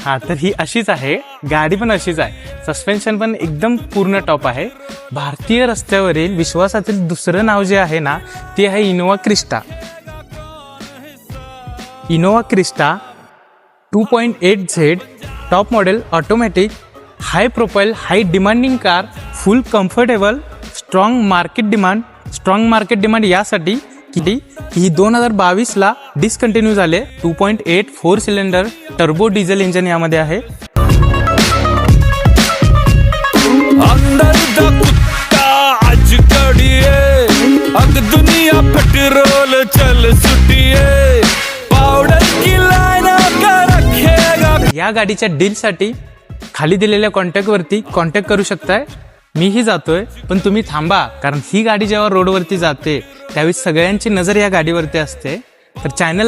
हा तर ही अशीच आहे, गाडी पण अशीच आहे, सस्पेन्शन पण एकदम पूर्ण टॉप आहे. भारतीय रस्त्यावरील विश्वासातील दुसरं नाव जे आहे ना ते आहे Innova Crysta. Innova Crysta 2.8Z top model automatic high profile high demanding car, full comfortable, strong market demand यासाठी की ही 2022ला डिस्कंटिन्यू झाले. 2.8 4 सिलेंडर टर्बो डिझेल इंजिन यामध्ये आहे. अंदर दा कुत्ता आज कड़िए, अग दुनिया पेट्रोल चल सुटिए, पाउडर की लाइन कर रखेगा. या गाडीच्या डीलसाठी खाली दिलेल्या कॉन्टॅक्टवरती कॉन्टॅक्ट करू शकताय. मीही जातोय, पण तुम्ही थांबा, कारण ही गाडी जेव्हा रोडवरती जाते त्यावेळी सगळ्यांची नजर या गाडीवरती असते. तर चॅनल